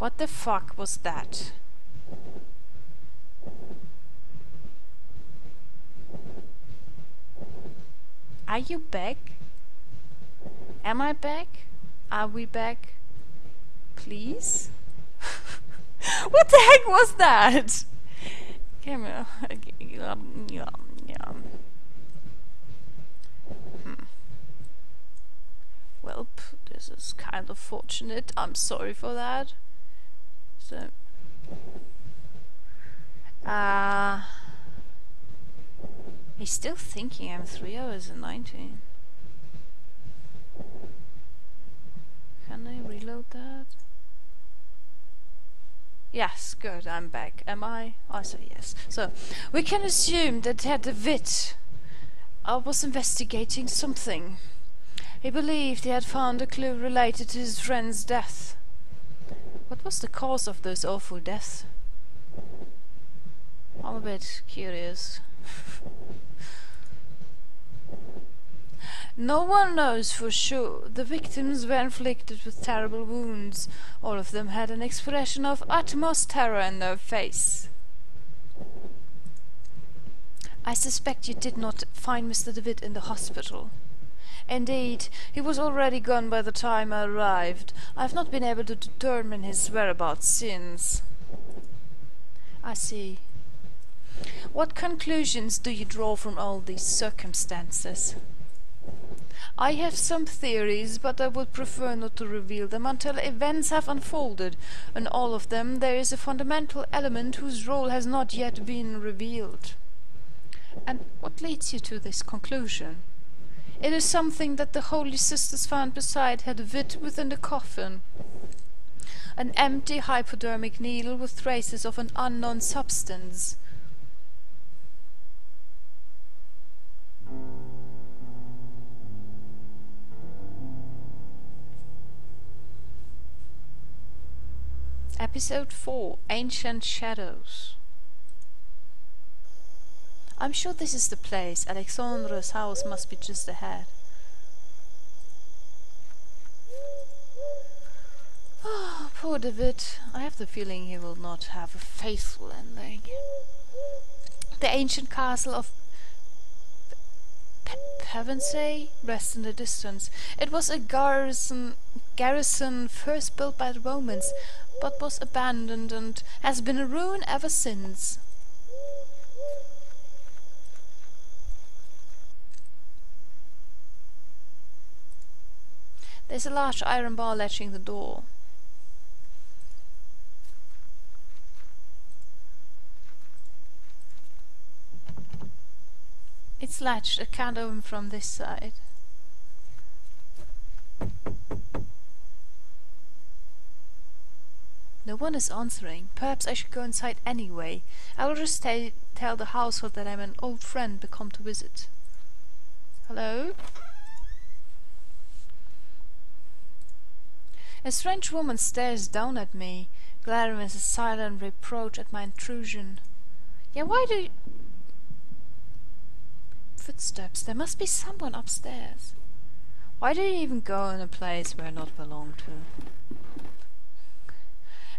What the fuck was that? Are you back? Am I back? Are we back? Please? What the heck was that? Camera. Yeah. Well, this is kind of fortunate. I'm sorry for that. So, he's still thinking I'm 3 hours and 19. Can I reload that? Yes, good, I'm back. Am I? I say yes. So, we can assume that Herr de Witt was investigating something. He believed he had found a clue related to his friend's death. What was the cause of those awful deaths? I'm a bit curious. No one knows for sure. The victims were inflicted with terrible wounds. All of them had an expression of utmost terror in their face. I suspect you did not find Mr. de Witt in the hospital. Indeed, he was already gone by the time I arrived. I have not been able to determine his whereabouts since. I see. What conclusions do you draw from all these circumstances? I have some theories, but I would prefer not to reveal them until events have unfolded. In all of them there is a fundamental element whose role has not yet been revealed. And what leads you to this conclusion? It is something that the Holy Sisters found beside Herr de Witt within the coffin. An empty hypodermic needle with traces of an unknown substance. Episode 4, Ancient Shadows. I'm sure this is the place. Alexandra's house must be just ahead. Oh, poor de Witt. I have the feeling he will not have a faithful ending. The ancient castle of Pevensey rests in the distance. It was a garrison first built by the Romans, but was abandoned and has been a ruin ever since. There's a large iron bar latching the door. It's latched. I can't open from this side. No one is answering. Perhaps I should go inside anyway. I will just tell the household that I'm an old friend come to visit. Hello? A strange woman stares down at me, glaring with a silent reproach at my intrusion. Yeah, why do you... Footsteps. There must be someone upstairs. Why do you even go in a place where I not belong to?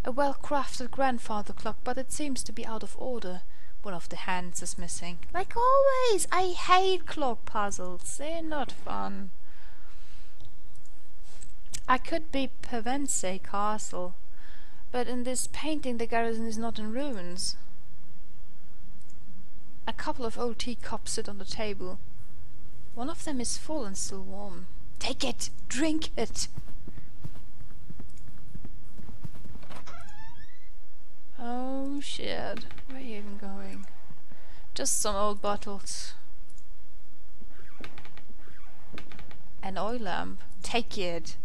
A well-crafted grandfather clock, but it seems to be out of order. One of the hands is missing. Like always, I hate clock puzzles. They're not fun. I could be Pevensey Castle, but in this painting the garrison is not in ruins. A couple of old teacups sit on the table. One of them is full and still warm. Take it! Drink it! Oh shit, where are you even going? Just some old bottles. An oil lamp. Take it!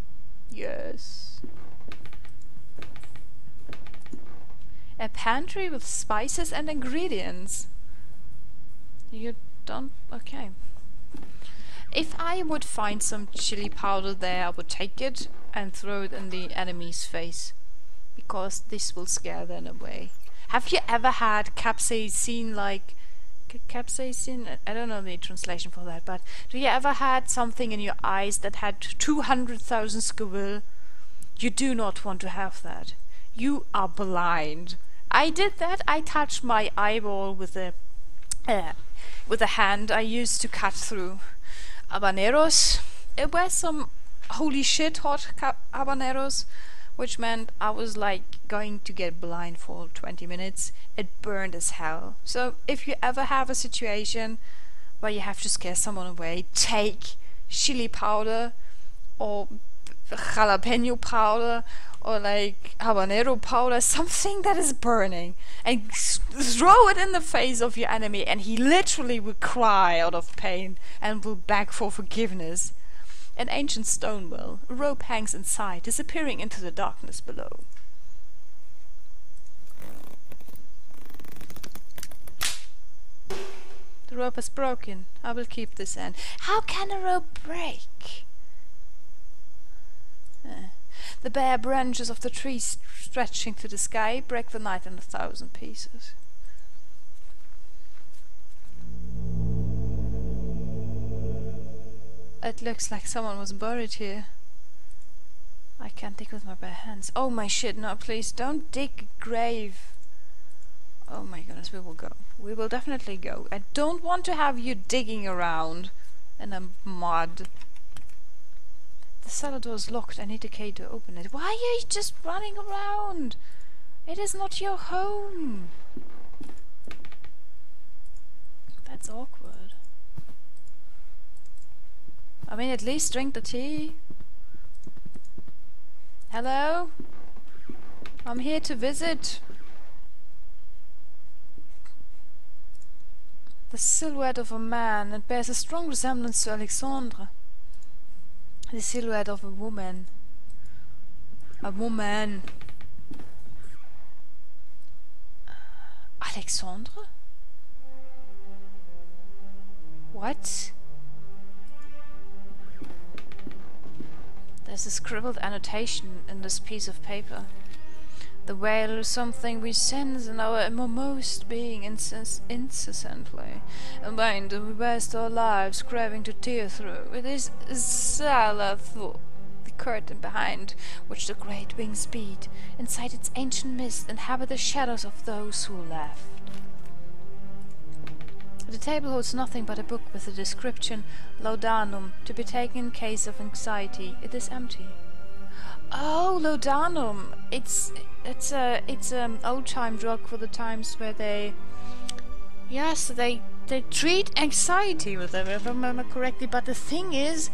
Yes. A pantry with spices and ingredients. You don't... okay. If I would find some chili powder there, I would take it and throw it in the enemy's face. Because this will scare them away. Have you ever had capsaicin, like... capsaicin? I don't know the translation for that, but... do you ever had something in your eyes that had 200,000 Scoville? You do not want to have that. You are blind. I did that. I touched my eyeball with a hand I used to cut through habaneros. It was some holy shit hot habaneros, which meant I was like going to get blind for 20 minutes. It burned as hell. So if you ever have a situation where you have to scare someone away, take chili powder or jalapeno powder or like habanero powder, something that is burning, and throw it in the face of your enemy, and he literally will cry out of pain and will beg for forgiveness. An ancient stone well, a rope hangs inside, disappearing into the darkness below. The rope is broken. I will keep this end. How can a rope break? The bare branches of the trees stretching to the sky break the night in 1,000 pieces. It looks like someone was buried here. I can't dig with my bare hands. Oh my shit, no, please don't dig a grave. Oh my goodness, we will go. We will definitely go. I don't want to have you digging around in the mud. The cellar door is locked. I need a key to open it. Why are you just running around? It is not your home. That's awkward. I mean, at least drink the tea. Hello? I'm here to visit. The silhouette of a man. It bears a strong resemblance to Alexandre. The silhouette of a woman. A woman. Alexandre? What? There's a scribbled annotation in this piece of paper. The wail is something we sense in our innermost being incessantly, and bind and we waste our lives craving to tear through. It is Zalathur, the curtain behind which the great wings beat. Inside its ancient mist inhabit the shadows of those who left. The table holds nothing but a book with the description Laudanum, to be taken in case of anxiety. It is empty. Oh, Laudanum! It's an old-time drug for the times where they treat anxiety with it, if I remember correctly. But the thing is,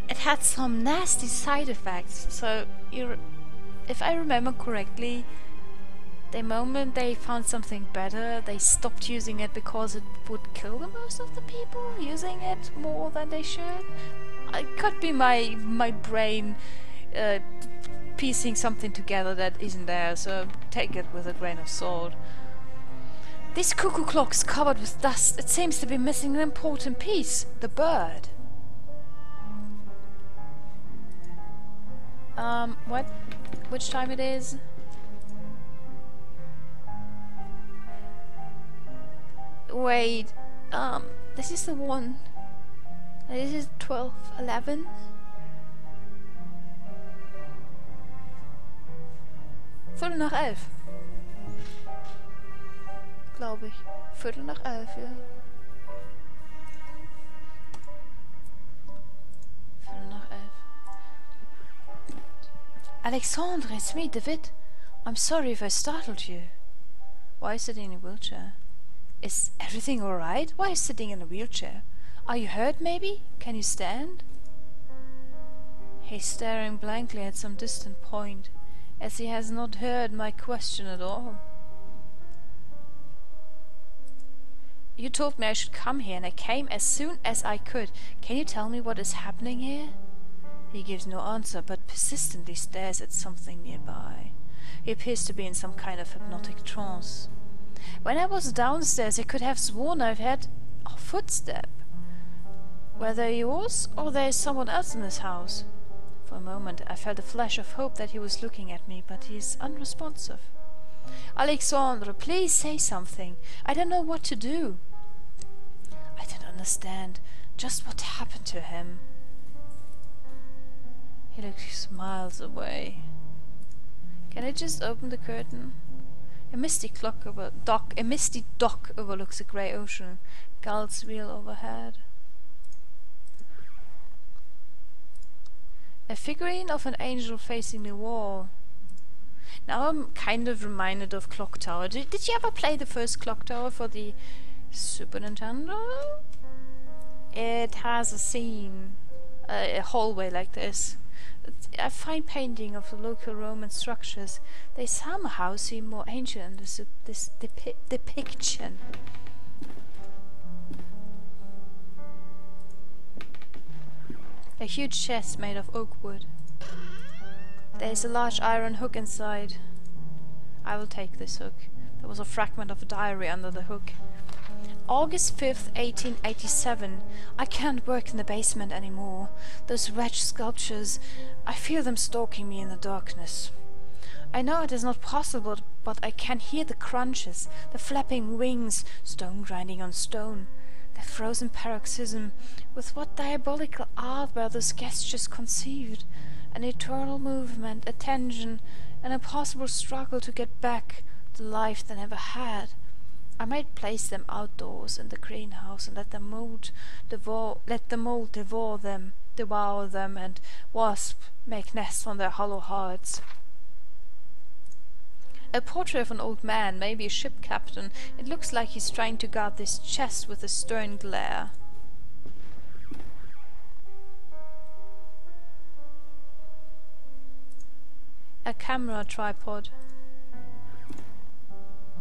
it had some nasty side effects. So, if I remember correctly, the moment they found something better, they stopped using it because it would kill the most of the people using it more than they should. It could be my brain piecing something together that isn't there, so take it with a grain of salt. This cuckoo clock's covered with dust. It seems to be missing an important piece. The bird. What? Which time it is? Wait, this is the one. This is 12:11. Viertel nach 11. Glaube ich. Viertel nach 11, ja. Viertel nach 11. Alexandre, it's me, David. I'm sorry if I startled you. Why are you sitting in a wheelchair? Is everything alright? Why are you sitting in a wheelchair? Are you hurt, maybe? Can you stand? He's staring blankly at some distant point, as he has not heard my question at all. You told me I should come here, and I came as soon as I could. Can you tell me what is happening here? He gives no answer, but persistently stares at something nearby. He appears to be in some kind of hypnotic trance. When I was downstairs, I could have sworn I've heard a footstep. Whether yours or there is someone else in this house. For a moment I felt a flash of hope that he was looking at me, but he is unresponsive. Alexandre, please say something. I don't know what to do. I don't understand just what happened to him. He looks miles away. Can I just open the curtain? A misty dock overlooks a grey ocean. Gulls wheel overhead. A figurine of an angel facing the wall. Now I'm kind of reminded of Clock Tower. Did you ever play the first Clock Tower for the Super Nintendo? It has a scene, a hallway like this. A fine painting of the local Roman structures. They somehow seem more ancient in this depiction. A huge chest made of oak wood. There is a large iron hook inside. I will take this hook. There was a fragment of a diary under the hook. August 5th, 1887. I can't work in the basement anymore. Those wretched sculptures, I feel them stalking me in the darkness. I know it is not possible, but I can hear the crunches, the flapping wings, stone grinding on stone. The frozen paroxysm, with what diabolical art were those gestures conceived? An eternal movement, a tension, an impossible struggle to get back the life they never had. I might place them outdoors in the greenhouse and let the mold devour them, and wasps make nests on their hollow hearts. A portrait of an old man, maybe a ship captain. It looks like he's trying to guard this chest with a stern glare. A camera tripod.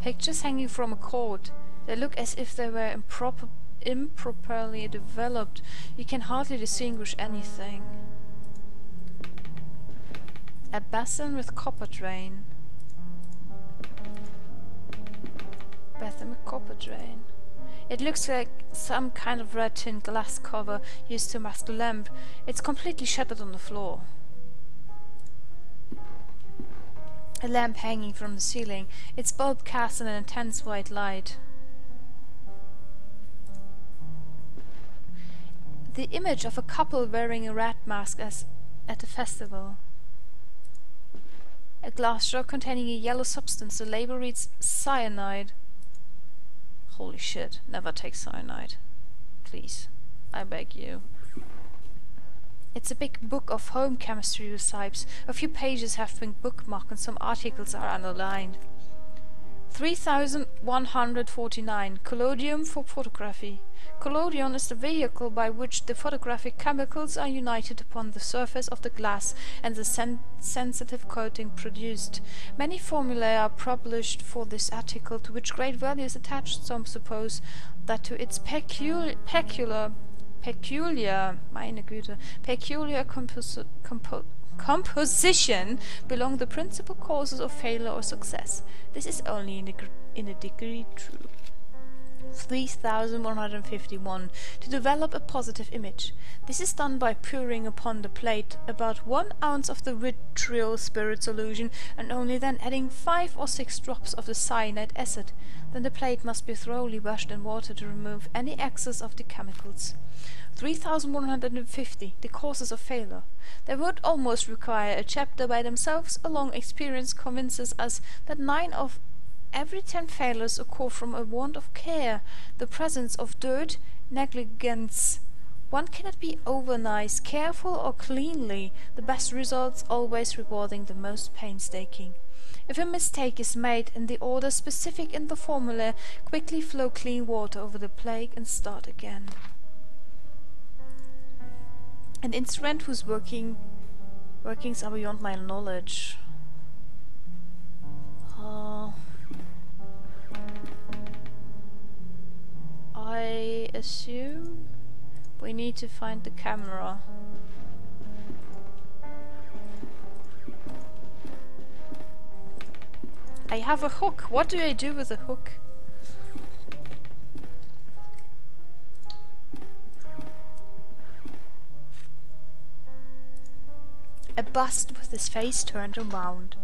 Pictures hanging from a cord. They look as if they were improperly developed. You can hardly distinguish anything. A basin with copper drain. Copper drain. It looks like some kind of red tin glass cover used to mask the lamp. It's completely shattered on the floor. A lamp hanging from the ceiling. Its bulb casts an intense white light. The image of a couple wearing a rat mask as at a festival. A glass jar containing a yellow substance. The label reads cyanide. Holy shit, never take cyanide. Please, I beg you. It's a big book of home chemistry recipes. A few pages have been bookmarked and some articles are underlined. 3149. Collodion for photography. Collodion is the vehicle by which the photographic chemicals are united upon the surface of the glass and the sensitive coating produced. Many formulae are published for this article, to which great value is attached. Some suppose that to its peculiar composition belong the principal causes of failure or success. This is only in a degree true. 3151. To develop a positive image. This is done by pouring upon the plate about 1 ounce of the vitriol spirit solution and only then adding 5 or 6 drops of the cyanide acid. Then the plate must be thoroughly washed in water to remove any excess of the chemicals. 3150. The causes of failure. They would almost require a chapter by themselves. A long experience convinces us that 9 of every 10 failures occur from a want of care, the presence of dirt, negligence. One cannot be over nice, careful or cleanly, the best results always rewarding the most painstaking. If a mistake is made in the order specific in the formula, quickly flow clean water over the plate and start again. An instrument whose workings are beyond my knowledge. I assume we need to find the camera. I have a hook. What do I do with a hook? A bust with his face turned around.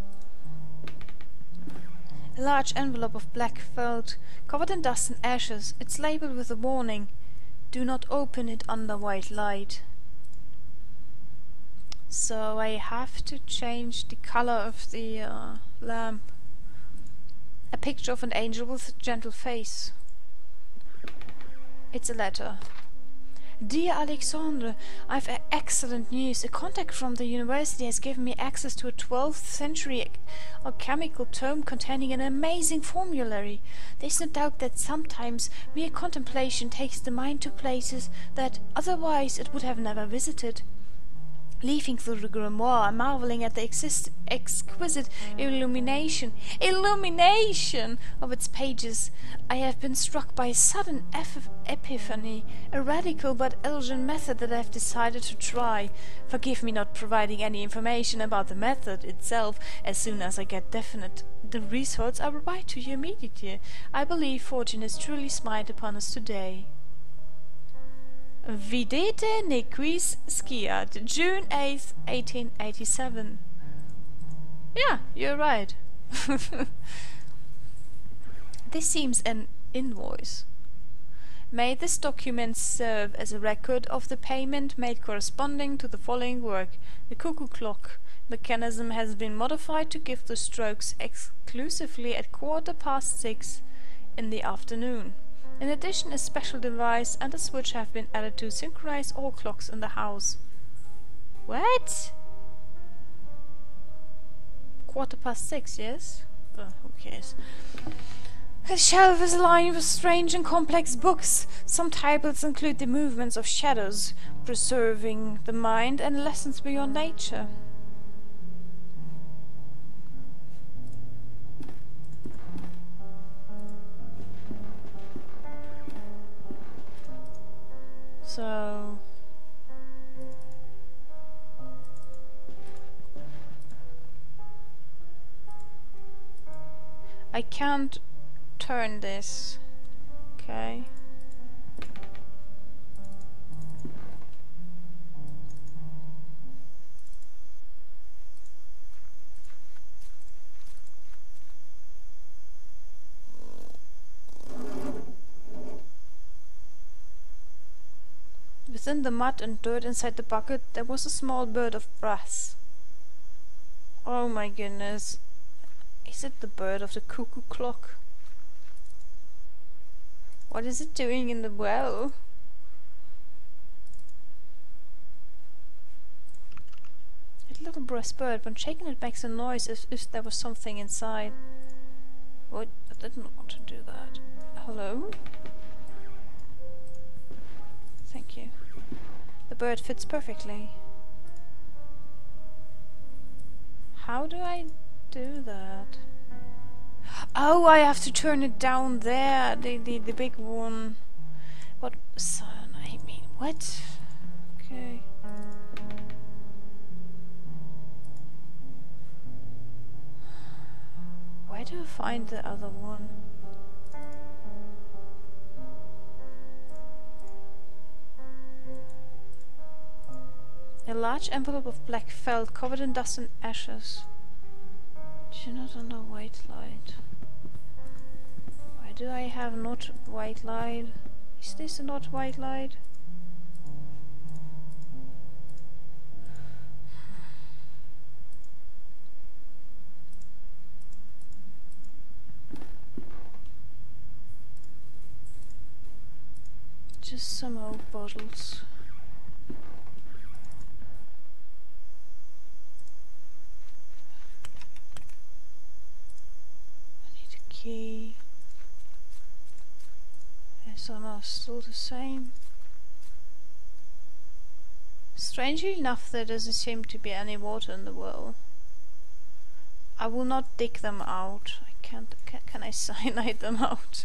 A large envelope of black felt, covered in dust and ashes. It's labeled with a warning. Do not open it under white light. So I have to change the color of the lamp. A picture of an angel with a gentle face. It's a letter. Dear Alexandre, I've excellent news. A contact from the university has given me access to a 12th century alchemical tome containing an amazing formulary. There's no doubt that sometimes mere contemplation takes the mind to places that otherwise it would have never visited. Leafing through the grimoire and marvelling at the exquisite illumination of its pages, I have been struck by a sudden epiphany, a radical but elegant method that I have decided to try. Forgive me not providing any information about the method itself. As soon as I get the results, I will write to you immediately. I believe fortune has truly smiled upon us today. Videte ne quis sciat, June 8th, 1887. Yeah, you're right. This seems an invoice. May this document serve as a record of the payment made corresponding to the following work. The cuckoo clock mechanism has been modified to give the strokes exclusively at 6:15 in the afternoon. In addition, a special device and a switch have been added to synchronize all clocks in the house. What? 6:15, yes? Who cares? The shelf is lined with strange and complex books. Some tables include the movements of shadows, preserving the mind, and lessons beyond nature. So I can't turn this. Okay. Within the mud and dirt inside the bucket, there was a small bird of brass. Oh my goodness. Is it the bird of the cuckoo clock? What is it doing in the well? A little brass bird. When shaken it makes a noise as if there was something inside. What? I didn't want to do that. Hello? Thank you. The bird fits perfectly. How do I do that? Oh, I have to turn it down there, the big one. What son? I mean, what? Okay. Where do I find the other one? A large envelope of black felt covered in dust and ashes. Do not under white light. Why do I have not white light? Is this not white light? Just some old bottles. Key. And some are still the same. Strangely enough, there doesn't seem to be any water in the well. I will not dig them out. I can't. Can I cyanide them out?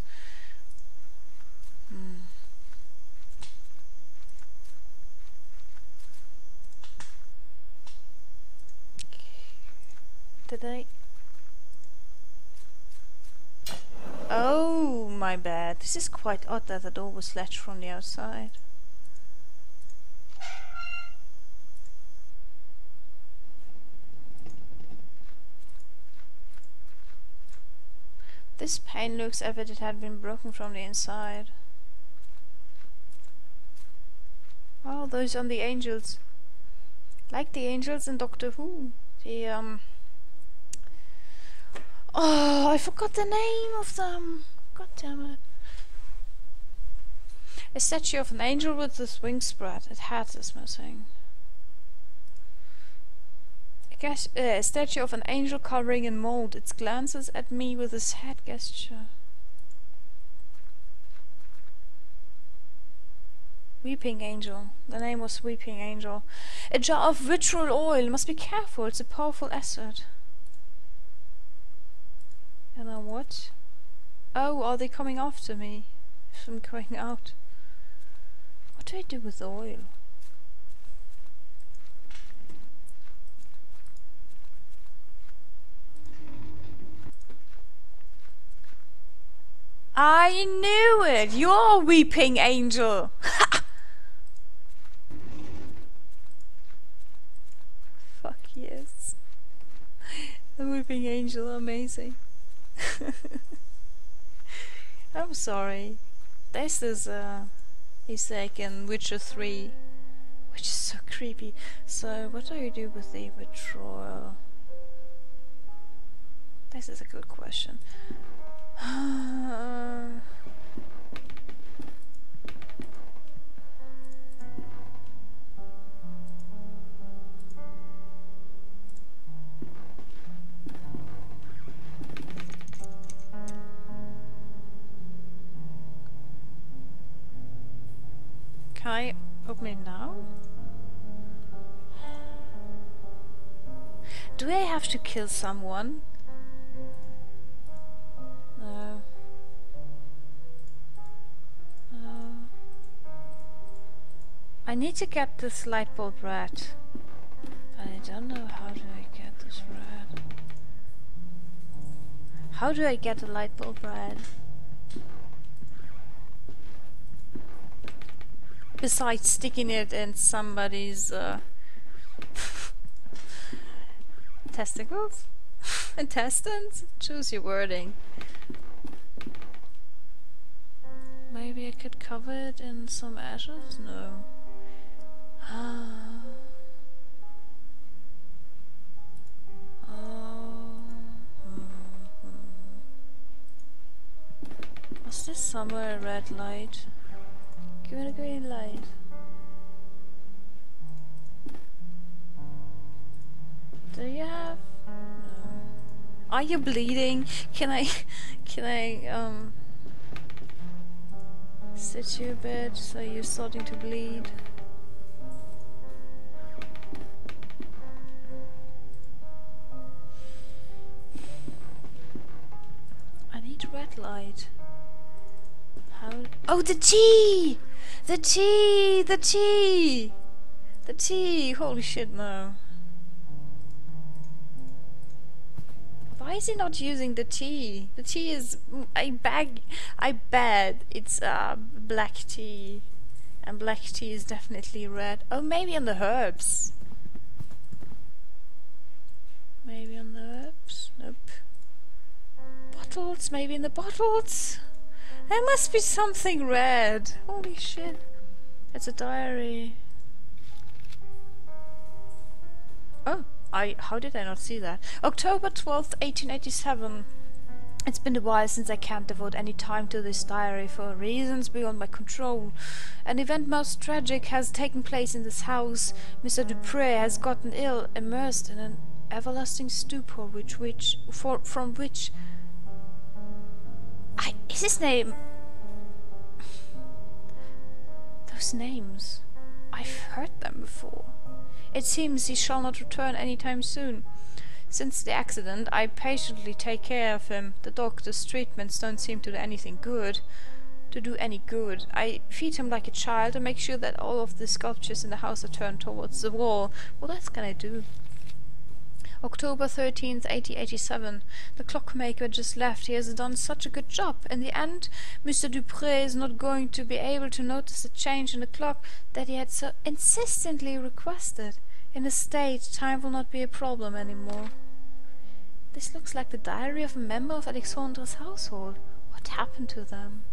Did I? Oh, my bad. This is quite odd that the door was latched from the outside. This pane looks as if it had been broken from the inside. Oh, those are the angels. Like the angels in Doctor Who. The oh, I forgot the name of them. God damn it. A statue of an angel with its wings spread. Its hat is missing. A statue of an angel covering in mold. It glances at me with its head gesture. Weeping Angel. The name was Weeping Angel. A jar of vitriol oil. Must be careful. It's a powerful acid. And then what? Oh, are they coming after me? If I'm going out. What do I do with the oil? I knew it! You're Weeping Angel! Fuck yes. The Weeping Angel, amazing. I'm sorry. There's this Easter egg in Witcher 3, which is so creepy. So, what do you do with the vitriol? This is a good question. Can I open it now? Do I have to kill someone? No. No. I need to get this light bulb red. But I don't know how do I get this red. How do I get a light bulb red? Besides sticking it in somebody's testicles? Intestines? Choose your wording. Maybe I could cover it in some ashes? No. Was this somewhere a red light? Give it a green light. Do you have? No. Are you bleeding? Can I sit you a bit so you're starting to bleed? I need red light. How? Oh, the tea! The tea! The tea! The tea! Holy shit, no. Why is he not using the tea? The tea is... I bet it's black tea. And black tea is definitely red. Oh, maybe on the herbs. Maybe on the herbs? Nope. Bottles? Maybe in the bottles? There must be something red. Holy shit. It's a diary. Oh, how did I not see that? October 12th, 1887. It's been a while since I can't devote any time to this diary for reasons beyond my control. An event most tragic has taken place in this house. Mr. Dupré has gotten ill, immersed in an everlasting stupor from which... Is his name... Those names... I've heard them before. It seems he shall not return any time soon. Since the accident, I patiently take care of him. The doctor's treatments don't seem to do any good. I feed him like a child and make sure that all of the sculptures in the house are turned towards the wall. Well, that's gonna do. October 13th, 1887. The clockmaker just left. He has done such a good job. In the end, Mr. Dupré is not going to be able to notice the change in the clock that he had so insistently requested. In his state, time will not be a problem anymore. This looks like the diary of a member of Alexandra's household. What happened to them?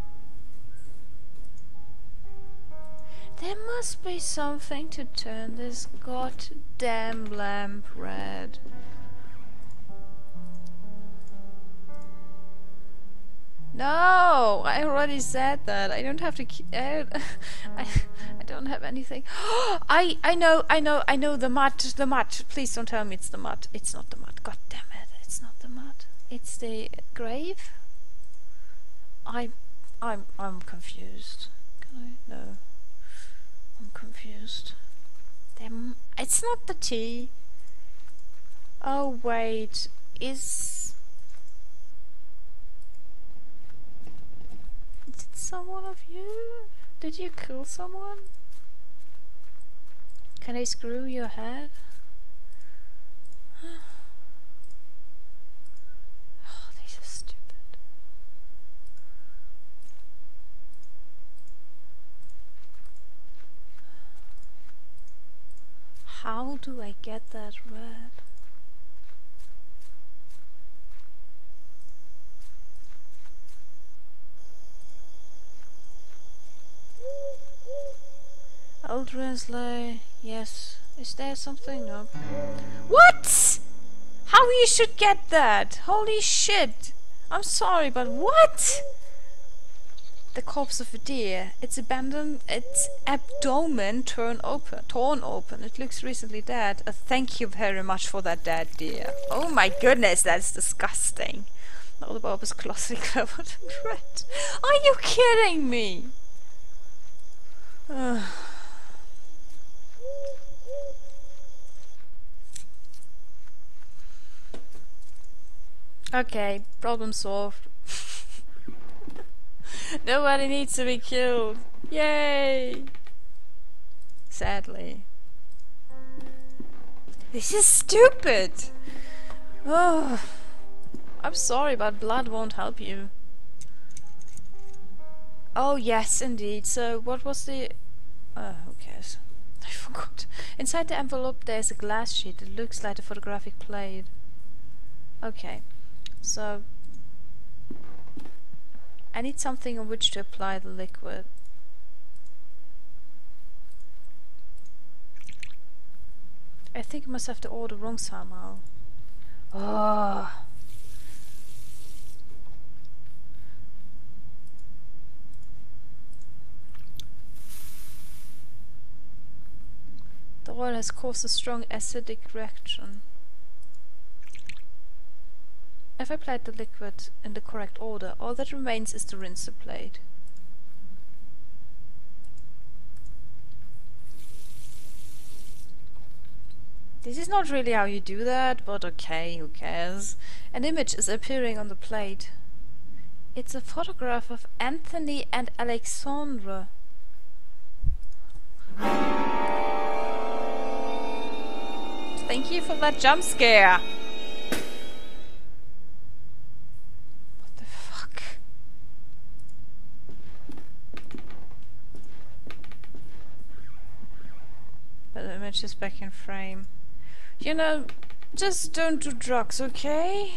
There must be something to turn this goddamn lamp red. No, I already said that. I don't have to. I don't have anything. I know the mud. The mud. Please don't tell me it's the mud. It's not the mud. God damn it! It's not the mud. It's the grave. I'm confused. Can I? No. I'm confused. It's not the tea. Oh wait, is it someone of you? Did you kill someone? Can I screw your head? Oh, this is stupid. How do I get that red? Eldrinsley, yes. Is there something? No. What? How you should get that? Holy shit! I'm sorry, but what? The corpse of a deer. Its abandoned. Its abdomen torn open. It looks recently dead. Thank you very much for that dead deer. Oh my goodness, that's disgusting. All the bulb is closely covered in red. Are you kidding me? Okay, problem solved. Nobody needs to be killed. Yay! Sadly. This is stupid! Oh, I'm sorry, but blood won't help you. Oh yes, indeed. So, what was the... who cares? I forgot. Inside the envelope there's a glass sheet. It looks like a photographic plate. Okay. So, I need something on which to apply the liquid. I think I must have the order wrong somehow. Oh. The oil has caused a strong acidic reaction. If I applied the liquid in the correct order, all that remains is to rinse the plate. This is not really how you do that, but okay, who cares? An image is appearing on the plate. It's a photograph of Anthony and Alexandra. Thank you for that jump scare! The image is back in frame. You know, just don't do drugs, okay?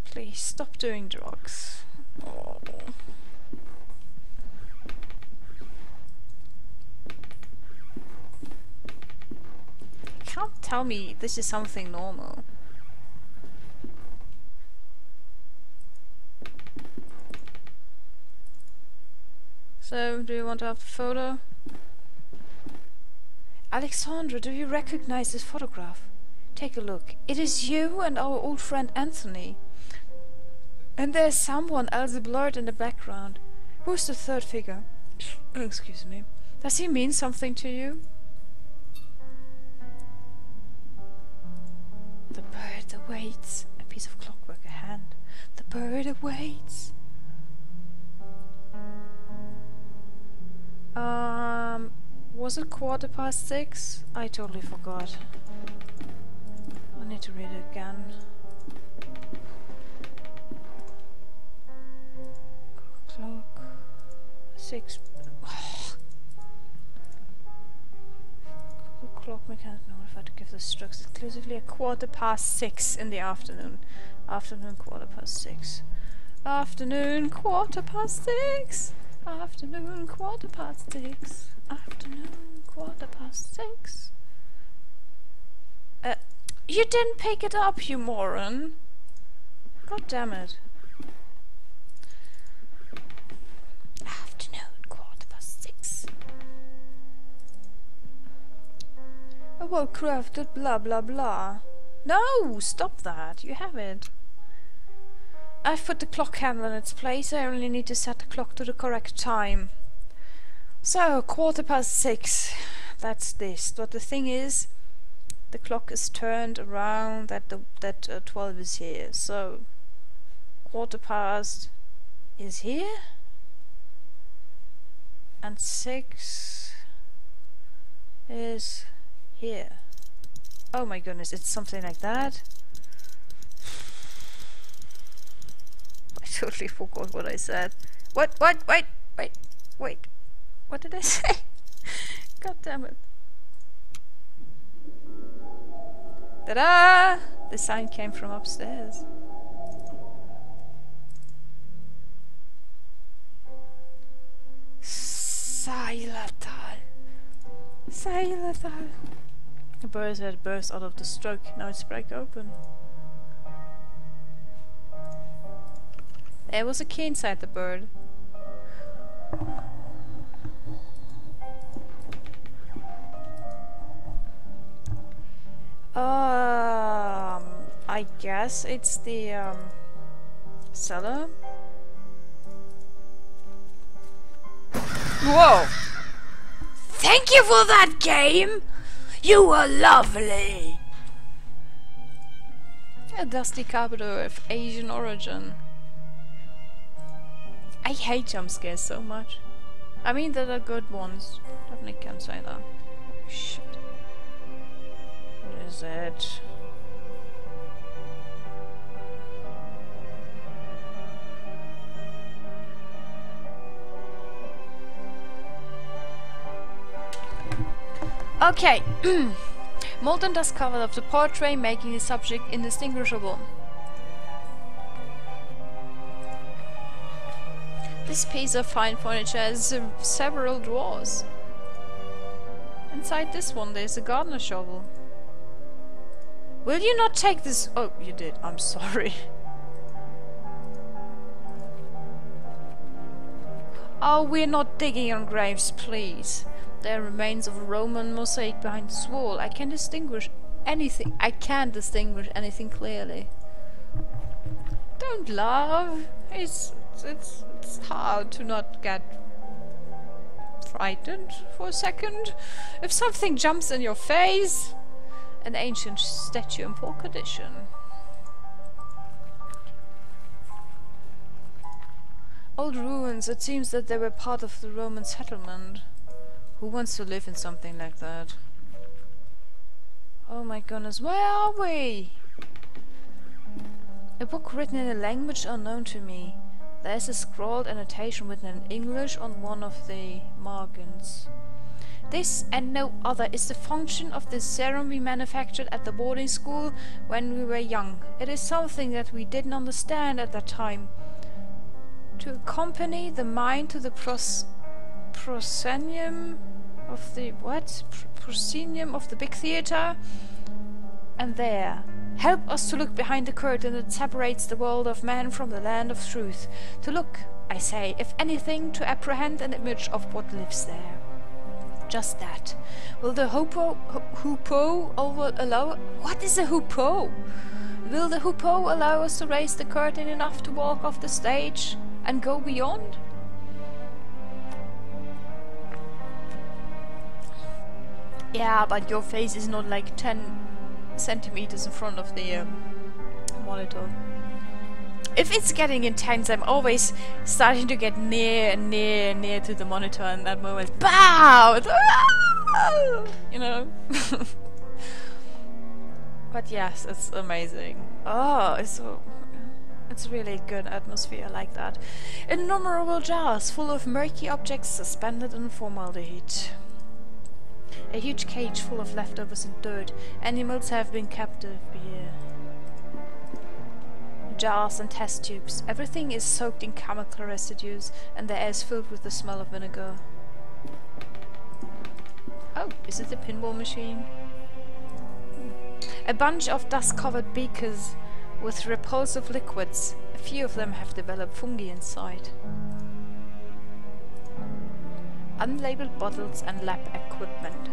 Please stop doing drugs. Oh. You can't tell me this is something normal. So, do you want to have the photo? Alexandra, do you recognize this photograph? Take a look. It is you and our old friend Anthony. And there's someone else blurred in the background. Who's the third figure? Excuse me. Does he mean something to you? The bird awaits. A piece of clockwork, a hand. The bird awaits. Was it 6:15? I totally forgot. I need to read it again. Clock 6. Clock mechanic notified to give the strokes exclusively at 6:15 in the afternoon. Afternoon 6:15. Afternoon 6:15. Afternoon, 6:15. Afternoon, 6:15. You didn't pick it up, you moron. God damn it. Afternoon, 6:15. A well-crafted blah blah blah. No, stop that. You have it. I've put the clock handle in its place. I only need to set the clock to the correct time. So, 6:15. That's this. But the thing is, the clock is turned around that 12 is here. So, 6:15 is here. And 6 is here. Oh my goodness, it's something like that. I totally forgot what I said. What? Wait. What did I say? God damn it. Ta-da! The sign came from upstairs. Seilertal. The bird had burst out of the stroke. Now it's break open. There was a key inside the bird. I guess it's the cellar. Whoa! Thank you for that game! You were lovely! A dusty carpet of Asian origin. I hate jump scares so much. I mean, there are good ones. Definitely can't say that. Oh, shit. What is it? Okay. Molten dust covered up the portrait, making the subject indistinguishable. This piece of fine furniture has several drawers. Inside this one there's a gardener shovel. Will you not take this? Oh, you did. I'm sorry. Oh, we're not digging on graves, please. There are remains of a Roman mosaic behind this wall. I can't distinguish anything. I can't distinguish anything clearly. Don't laugh. It's hard to not get frightened for a second. If something jumps in your face, an ancient statue in poor condition. Old ruins. It seems that they were part of the Roman settlement. Who wants to live in something like that? Oh my goodness, where are we? A book written in a language unknown to me. There is a scrawled annotation written in English on one of the margins. This and no other is the function of the serum we manufactured at the boarding school when we were young. It is something that we didn't understand at that time. To accompany the mind to the proscenium of the proscenium of the big theater, and there help us to look behind the curtain that separates the world of man from the land of truth. To look, I say, if anything, to apprehend an image of what lives there. Just that. Will the hoopoe allow? What is a hoopoe? Will the hoopoe allow us to raise the curtain enough to walk off the stage and go beyond? Yeah, but your face is not like 10 centimeters in front of the monitor. If it's getting intense, I'm always starting to get near and near and near to the monitor, and that moment, BOW! You know? But yes, it's amazing. Oh, it's really good atmosphere like that. Innumerable jars full of murky objects suspended in formaldehyde. A huge cage full of leftovers and dirt. Animals have been captive here. A jars and test tubes. Everything is soaked in chemical residues, and the air is filled with the smell of vinegar. Oh, is it a pinball machine? A bunch of dust-covered beakers with repulsive liquids. A few of them have developed fungi inside. Unlabeled bottles and lab equipment.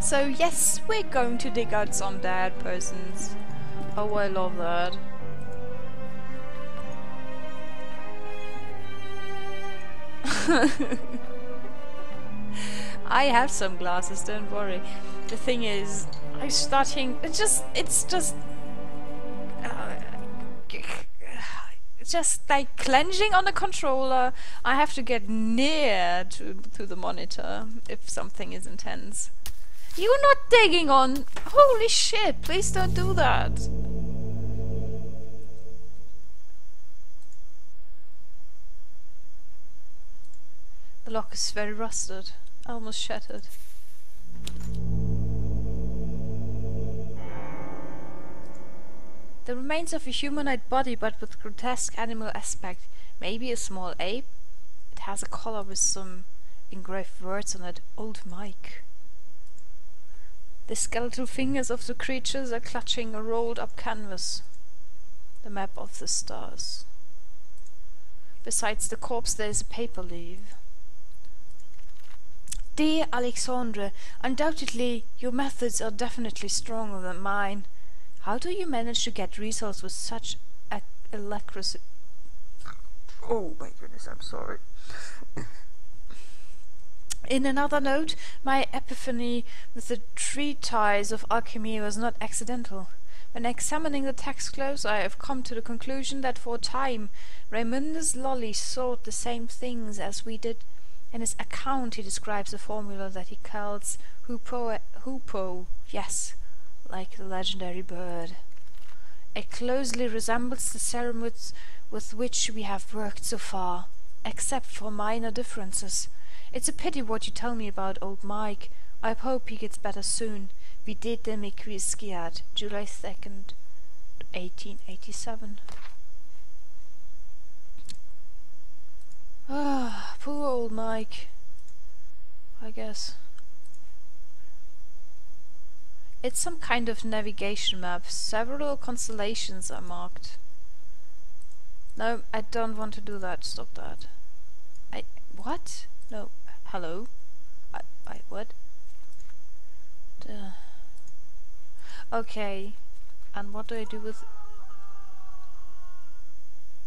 So yes, we're going to dig out some dead persons. Oh, I love that. I have some glasses, don't worry. The thing is, I'm starting. It's just like clenching on the controller. I have to get near to the monitor if something is intense. You're not digging on. Holy shit! Please don't do that. The lock is very rusted. Almost shattered. The remains of a humanoid body but with grotesque animal aspect. Maybe a small ape? It has a collar with some engraved words on it. Old Mike. The skeletal fingers of the creatures are clutching a rolled up canvas. The map of the stars. Besides the corpse there is a paper leaf. Dear Alexandre, undoubtedly your methods are definitely stronger than mine. How do you manage to get results with such electricity? Oh my goodness, I'm sorry. In another note, my epiphany with the treatise of alchemy was not accidental. When examining the text close, I have come to the conclusion that for a time Raymundus Lully sought the same things as we did. In his account he describes a formula that he calls hoopoe, yes, like the legendary bird. It closely resembles the ceremonies with which we have worked so far, except for minor differences. It's a pity what you tell me about old Mike. I hope he gets better soon. Videte me quisquiat, July 2nd, 1887. Ah, poor old Mike. I guess. It's some kind of navigation map. Several constellations are marked. No, I don't want to do that. Stop that. What? No. Hello? What? Okay. And what do I do with...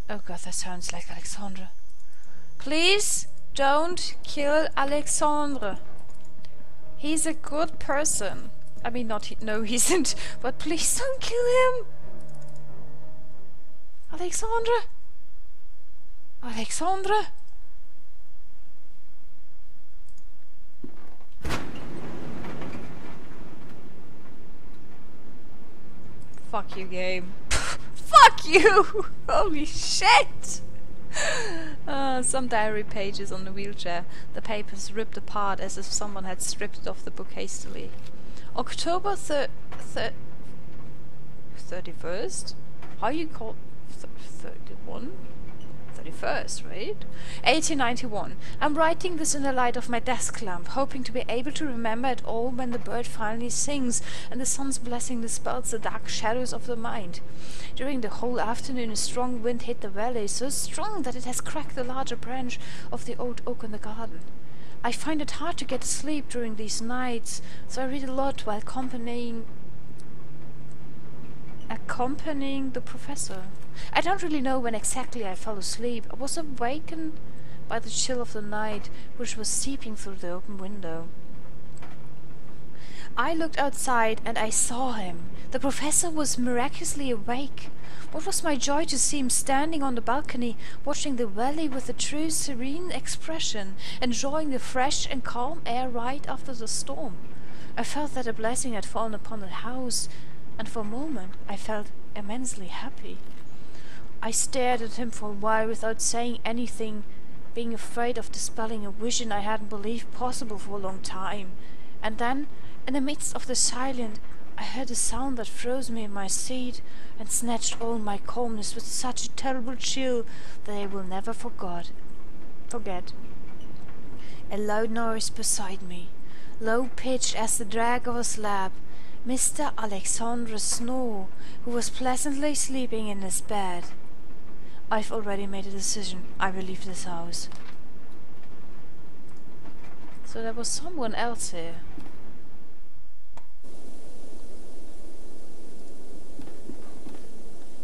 Oh god, that sounds like Alexandre. Please don't kill Alexandre. He's a good person. I mean, no, he isn't. But please don't kill him. Alexandre. Alexandre. Fuck you, game. Fuck you! Holy shit! Some diary pages on the wheelchair. The papers ripped apart as if someone had stripped it off the book hastily. October 31st? How you call 31? 31st, right? 1891. I'm writing this in the light of my desk lamp, hoping to be able to remember it all when the bird finally sings and the sun's blessing dispels the dark shadows of the mind. During the whole afternoon a strong wind hit the valley, so strong that it has cracked the larger branch of the old oak in the garden. I find it hard to get to sleep during these nights, so I read a lot while accompanying the professor. I don't really know when exactly I fell asleep. I was awakened by the chill of the night, which was seeping through the open window. I looked outside and I saw him. The professor was miraculously awake. What was my joy to see him standing on the balcony, watching the valley with a true serene expression, enjoying the fresh and calm air right after the storm. I felt that a blessing had fallen upon the house, and for a moment I felt immensely happy. I stared at him for a while without saying anything, being afraid of dispelling a vision I hadn't believed possible for a long time. And then, in the midst of the silence, I heard a sound that froze me in my seat and snatched all my calmness with such a terrible chill that I will never forget. A loud noise beside me, low-pitched as the drag of a slab, Mr. Alexandre snore, who was pleasantly sleeping in his bed. I've already made a decision. I will leave this house. So there was someone else here.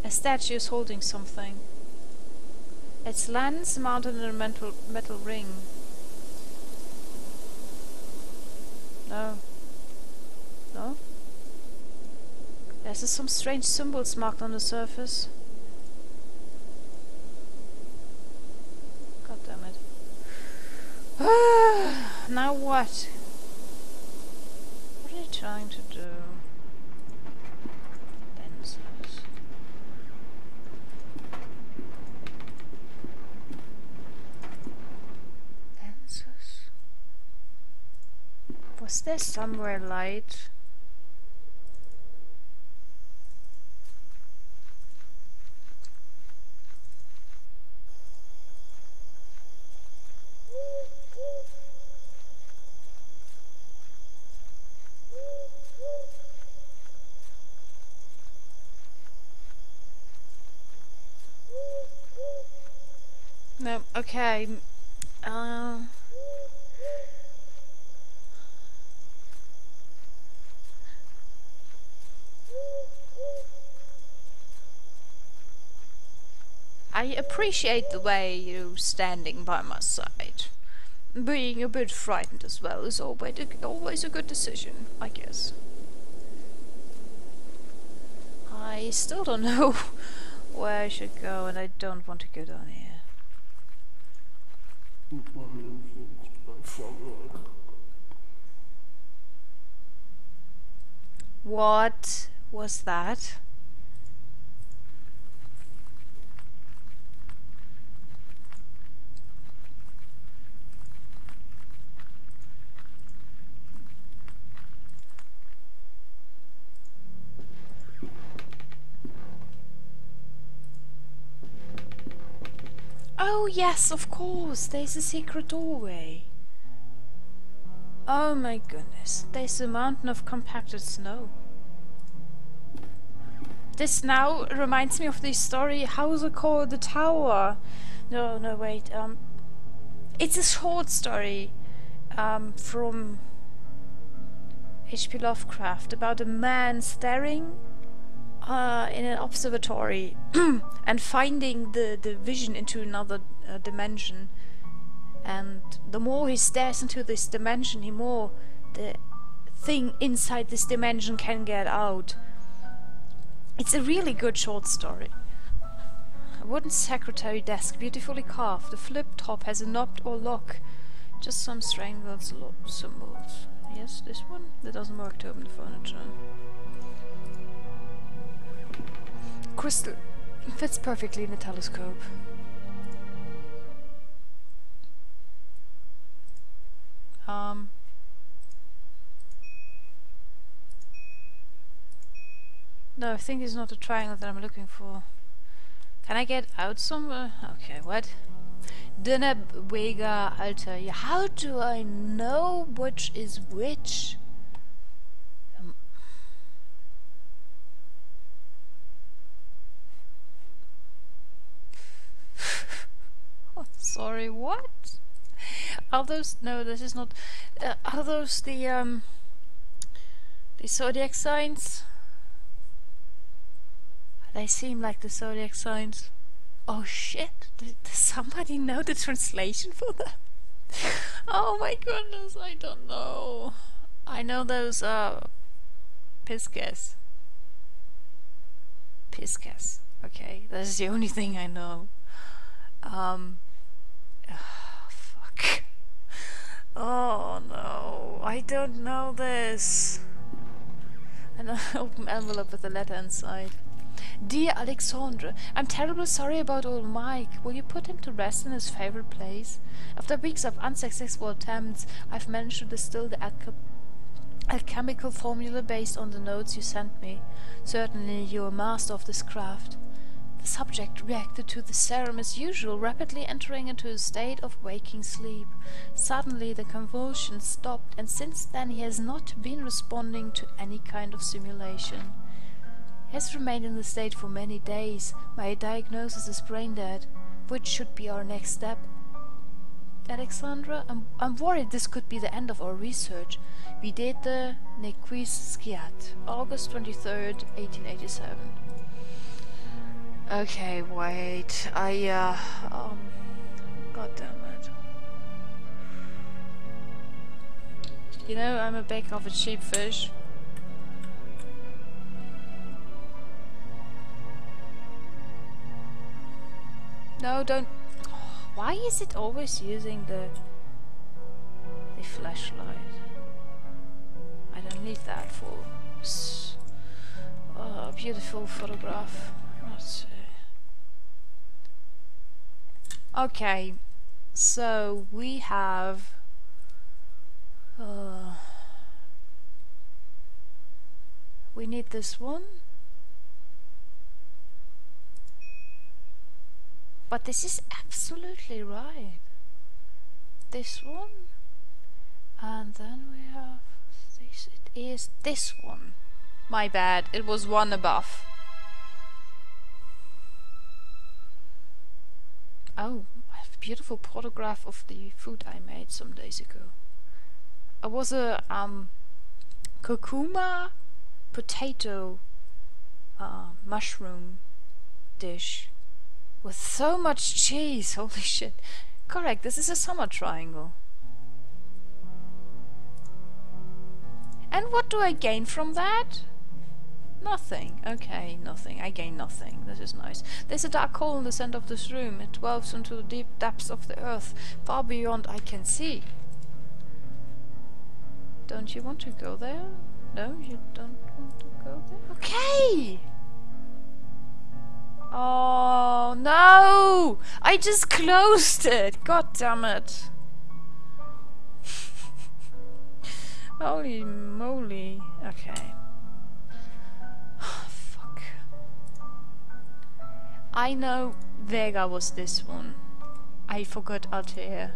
A statue is holding something. Its lens mounted in a metal ring. No. No? There's some strange symbols marked on the surface. God damn it. Now what? What are you trying to do? Lenses. Lenses. Was there somewhere light? No, okay. I appreciate the way you're standing by my side. Being a bit frightened as well is always a good decision, I guess. I still don't know where I should go, and I don't want to go down here. What was that? Oh yes, of course, there's a secret doorway. Oh my goodness, there's a mountain of compacted snow. This now reminds me of the story, how's it called? The Tower. No, wait, it's a short story from H.P. Lovecraft about a man staring in an observatory and finding the vision into another dimension, and the more he stares into this dimension, the more the thing inside this dimension can get out. It's a really good short story. A wooden secretary desk, beautifully carved. The flip top has a knob or lock. Just some strangled symbols. Yes, this one? That doesn't work to open the furniture. Crystal fits perfectly in the telescope. No, I think it's not a triangle that I'm looking for. Can I get out somewhere? Okay, what? Dunnerwege Alter. Yeah, how do I know which is which? Oh, sorry, what? Are those... No, this is not... are those the zodiac signs? They seem like the zodiac signs. Oh shit, does somebody know the translation for that? Oh my goodness, I don't know. I know those Pisces. Pisces. Okay, that's the only thing I know. Fuck. Oh no, I don't know this. An open envelope with a letter inside. Dear Alexandre, I'm terribly sorry about old Mike. Will you put him to rest in his favorite place? After weeks of unsuccessful attempts, I've managed to distill the alchemical formula based on the notes you sent me. Certainly you're a master of this craft. The subject reacted to the serum as usual, rapidly entering into a state of waking sleep. Suddenly the convulsions stopped, and since then he has not been responding to any kind of simulation. He has remained in the state for many days. My diagnosis is brain dead. Which should be our next step? Alexandra, I'm worried this could be the end of our research. Videte nequisciat, August 23rd, 1887. Okay, wait. God damn it. You know, I'm a big of a cheap fish. No, don't. Why is it always using the flashlight? I don't need that for a beautiful photograph. Let's see. Okay, so we have we need this one. But this is absolutely right. This one. And then we have this. It is this one. My bad. It was one above. Oh, I have a beautiful photograph of the food I made some days ago. It was a curcuma potato mushroom dish. With so much cheese, holy shit. Correct, this is a summer triangle. And what do I gain from that? Nothing. Okay, nothing. I gain nothing. This is nice. There's a dark hole in the center of this room. It delves into the deep depths of the earth, far beyond I can see. Don't you want to go there? No, you don't want to go there? Okay! Oh no! I just closed it! God damn it! Holy moly. Okay. Fuck. I know Vega was this one. I forgot Altair.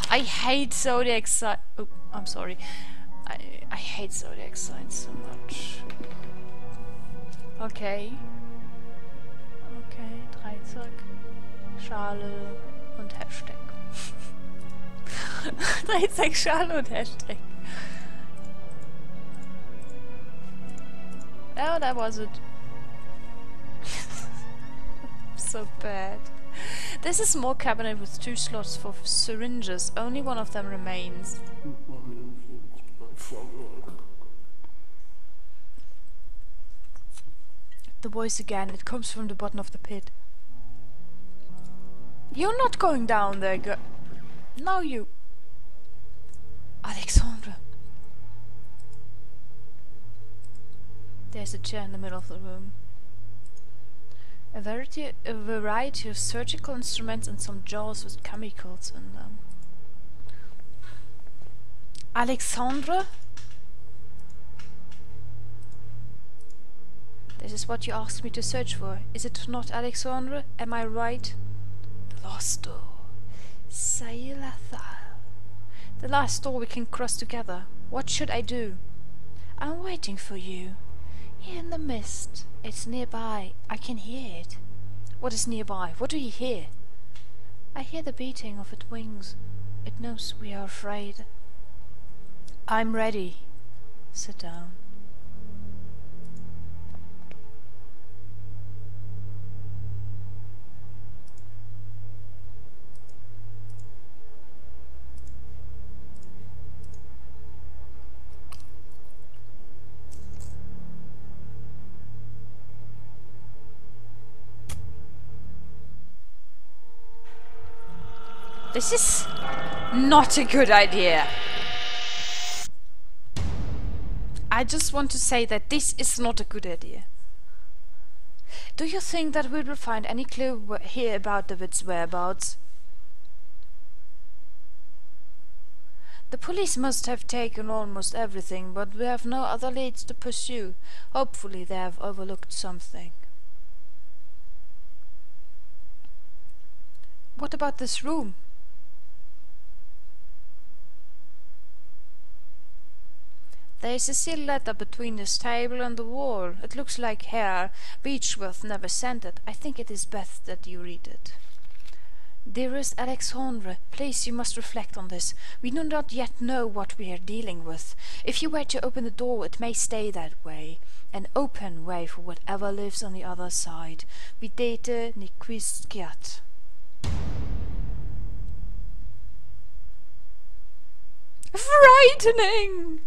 I hate Zodiac signs. Oh, I'm sorry. I hate Zodiac signs so much. Okay. Okay, Dreizack, Schale und Hashtag. Dreizack, Schale und Hashtag. Oh, that was it. So bad. There's a small cabinet with 2 slots for syringes. Only one of them remains. The voice again. It comes from the bottom of the pit. You're not going down there, girl. No, you. Alexandra. There's a chair in the middle of the room. A variety of surgical instruments and some jars with chemicals in them. Alexandra? This is what you asked me to search for. Is it not, Alexandra? Am I right? The last door. Sayalathal. The last door we can cross together. What should I do? I'm waiting for you. Here in the mist. It's nearby. I can hear it. What is nearby? What do you hear? I hear the beating of its wings. It knows we are afraid. I'm ready. Sit down. This is not a good idea. I just want to say that this is not a good idea. Do you think that we will find any clue here about David's whereabouts? The police must have taken almost everything, but we have no other leads to pursue. Hopefully they have overlooked something. What about this room? There is a sealed letter between this table and the wall. It looks like hair. Beechworth never sent it. I think it is best that you read it. Dearest Alexandre, please, you must reflect on this. We do not yet know what we are dealing with. If you were to open the door, it may stay that way. An open way for whatever lives on the other side. Videte nequisciat. Frightening!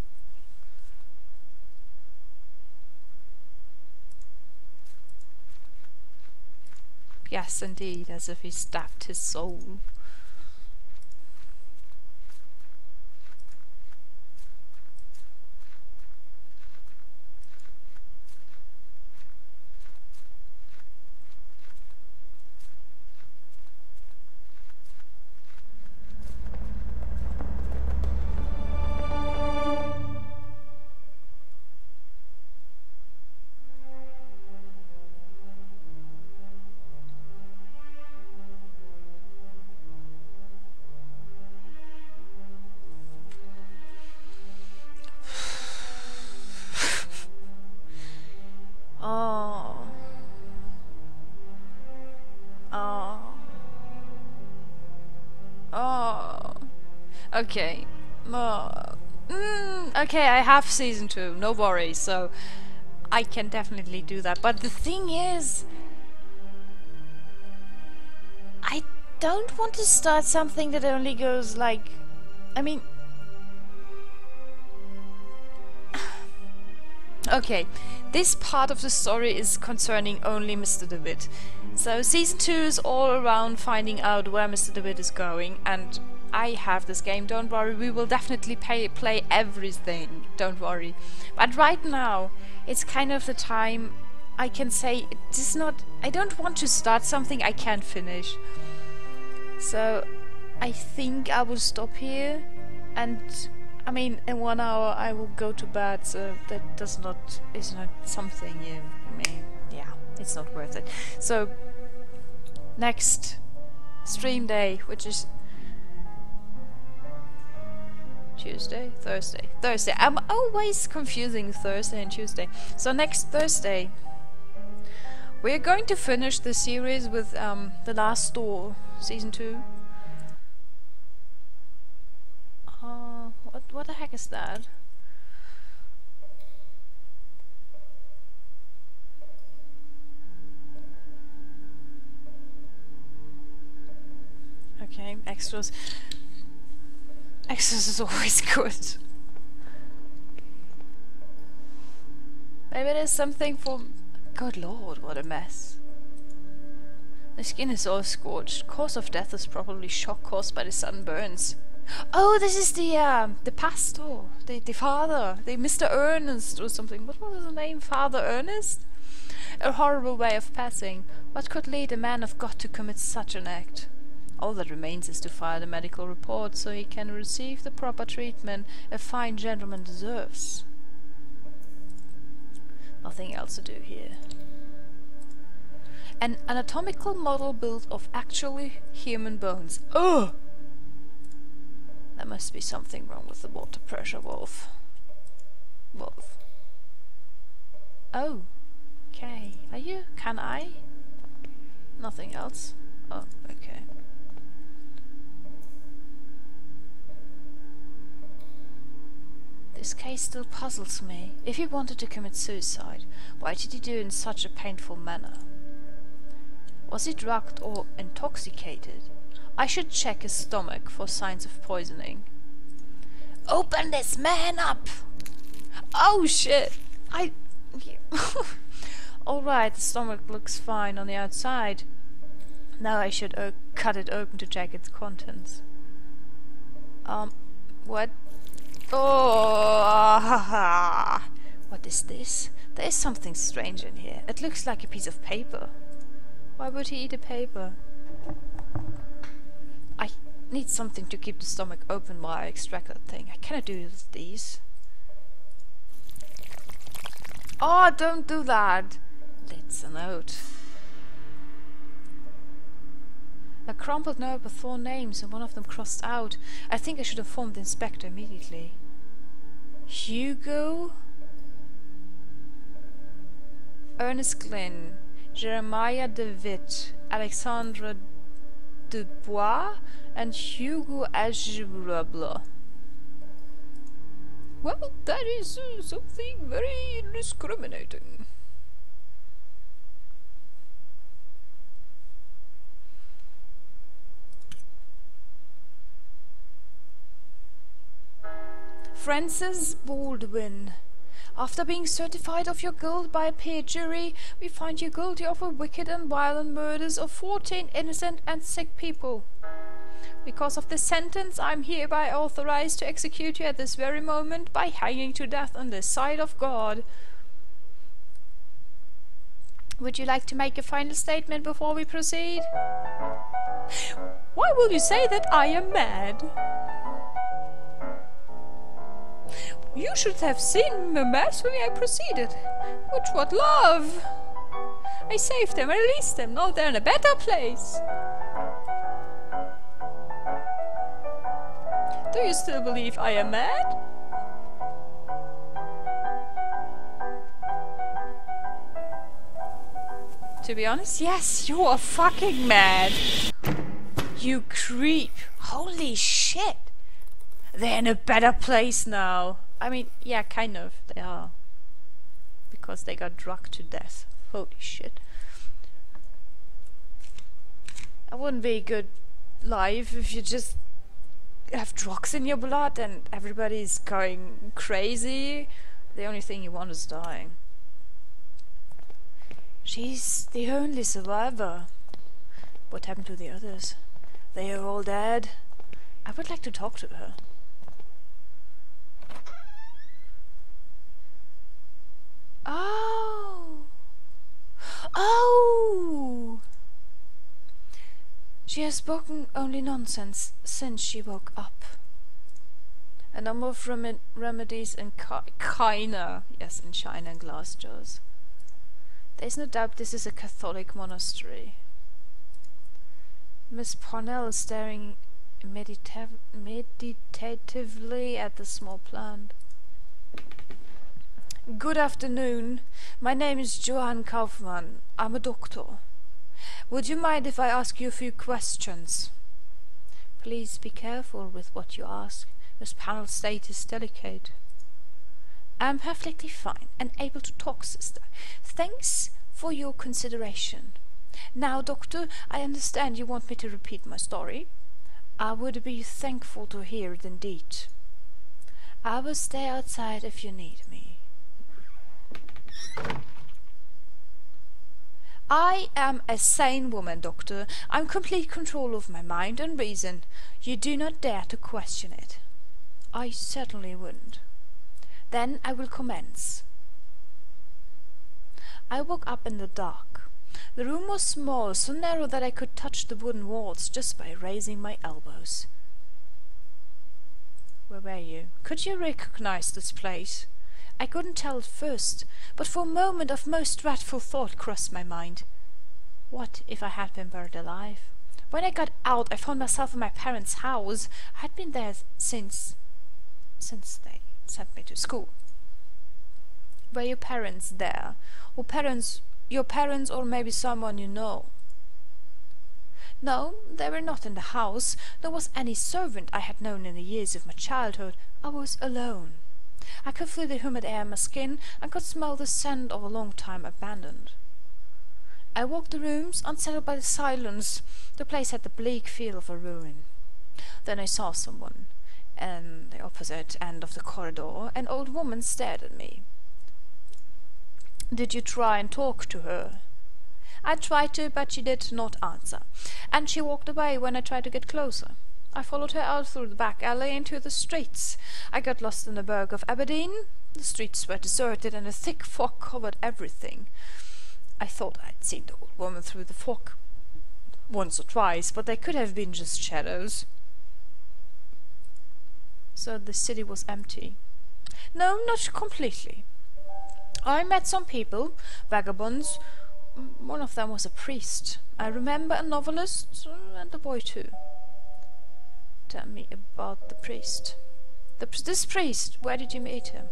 Yes, indeed, as if he stabbed his soul. Okay. Okay, I have season 2, no worries, so I can definitely do that. But the thing is, I don't want to start something that only goes like... I mean... Okay, this part of the story is concerning only Mr. DeWitt. So season 2 is all around finding out where Mr. DeWitt is going, and I have this game, don't worry, we will definitely play everything, don't worry. But right now, it's kind of the time I can say, it is not, I don't want to start something I can't finish. So, I think I will stop here, and, I mean, in 1 hour I will go to bed, so that is not something I mean, yeah, it's not worth it. So, next stream day, which is Thursday. I'm always confusing Thursday and Tuesday. So next Thursday, we're going to finish the series with The Last Door, season 2. What the heck is that? Okay, extras. Extras is always good. Maybe there's something for... Good lord, what a mess. The skin is all scorched. Cause of death is probably shock caused by the sunburns. Oh, this is the pastor, the father, the Mr. Ernest or something. What was his name? Father Ernest? A horrible way of passing. What could lead a man of God to commit such an act? All that remains is to file the medical report so he can receive the proper treatment a fine gentleman deserves. Nothing else to do here. An anatomical model built of actually human bones. Ugh! There must be something wrong with the water pressure valve. Oh. Okay. Are you? Can I? Nothing else? Oh, okay. This case still puzzles me. If he wanted to commit suicide, why did he do it in such a painful manner? Was he drugged or intoxicated? I should check his stomach for signs of poisoning. Open this man up! Oh shit! Alright, the stomach looks fine on the outside. Now I should cut it open to check its contents. What? Oh! What is this? There is something strange in here. It looks like a piece of paper. Why would he eat a paper? need something to keep the stomach open while I extract that thing. I cannot do these. Oh, don't do that! It's a note. A crumpled note with 4 names and one of them crossed out. I think I should inform the inspector immediately. Hugo? Ernest Glynn, Jeremiah DeWitt, Alexandre Dubois, and Hugo Ajibla. Well, that is something very discriminating. Francis Baldwin. After being certified of your guilt by a peer jury, we find you guilty of a wicked and violent murders of 14 innocent and sick people. Because of this sentence, I am hereby authorized to execute you at this very moment by hanging to death on the side of God. Would you like to make a final statement before we proceed? Why will you say that I am mad? You should have seen the mess when I proceeded. With what love! I saved them, I released them, now they're in a better place. Do you still believe I am mad? To be honest, yes, you are fucking mad. You creep. Holy shit. They're in a better place now. I mean, yeah, kind of. They are. Because they got drugged to death. Holy shit. That wouldn't be a good life if you just have drugs in your blood and everybody's going crazy. The only thing you want is dying. She's the only survivor. What happened to the others? They are all dead. I would like to talk to her. Oh! Oh! She has spoken only nonsense since she woke up. A number of remedies in China. Yes, in China and glass jars. There's no doubt this is a Catholic monastery. Miss Parnell is staring meditatively at the small plant. Good afternoon. My name is Johann Kaufmann. I'm a doctor. Would you mind if I ask you a few questions? Please be careful with what you ask. Miss Parnell's state is delicate. I'm perfectly fine and able to talk, sister. Thanks for your consideration. Now, doctor, I understand you want me to repeat my story. I would be thankful to hear it indeed. I will stay outside if you need me. I am a sane woman, doctor. I'm in complete control of my mind and reason. You do not dare to question it. I certainly wouldn't. Then I will commence. I woke up in the dark. The room was small, so narrow that I could touch the wooden walls just by raising my elbows. Where were you? Could you recognize this place? I couldn't tell at first, but for a moment a most dreadful thought crossed my mind. What if I had been buried alive? When I got out, I found myself in my parents' house. I had been there since they sent me to school. Were your parents there? Or your parents or maybe someone you know? No, they were not in the house. There was any servant I had known in the years of my childhood. I was alone. I could feel the humid air in my skin and could smell the scent of a long time abandoned. I walked the rooms, unsettled by the silence. The place had the bleak feel of a ruin. Then I saw someone. At the opposite end of the corridor, an old woman stared at me. Did you try and talk to her? I tried to, but she did not answer, and she walked away when I tried to get closer. I followed her out through the back alley into the streets. I got lost in the burg of Aberdeen. The streets were deserted and a thick fog covered everything. I thought I'd seen the old woman through the fog once or twice, but they could have been just shadows. So the city was empty. No, not completely. I met some people, vagabonds. One of them was a priest. I remember a novelist and a boy too. Tell me about the priest. This priest, where did you meet him?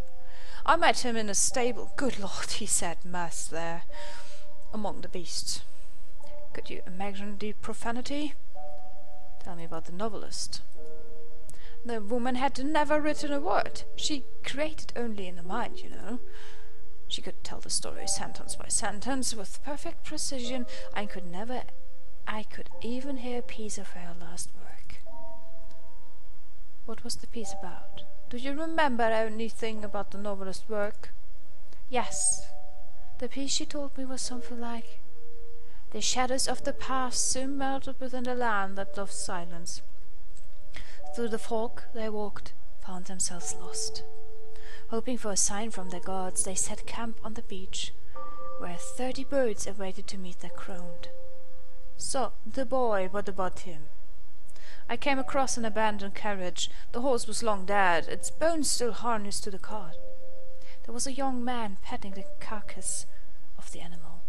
I met him in a stable. Good Lord, he said mass there, among the beasts. Could you imagine the profanity? Tell me about the novelist. The woman had never written a word. She created only in the mind, you know. She could tell the story sentence by sentence with perfect precision. I could even hear a piece of her last work. What was the piece about? Do you remember anything about the novelist's work? Yes. The piece she told me was something like, "The shadows of the past soon melted within the land that loves silence. Through the fog they walked, found themselves lost. Hoping for a sign from their gods, they set camp on the beach, where 30 birds awaited to meet their crone. So, the boy, what about him? I came across an abandoned carriage. The horse was long dead, its bones still harnessed to the cart. There was a young man petting the carcass of the animal."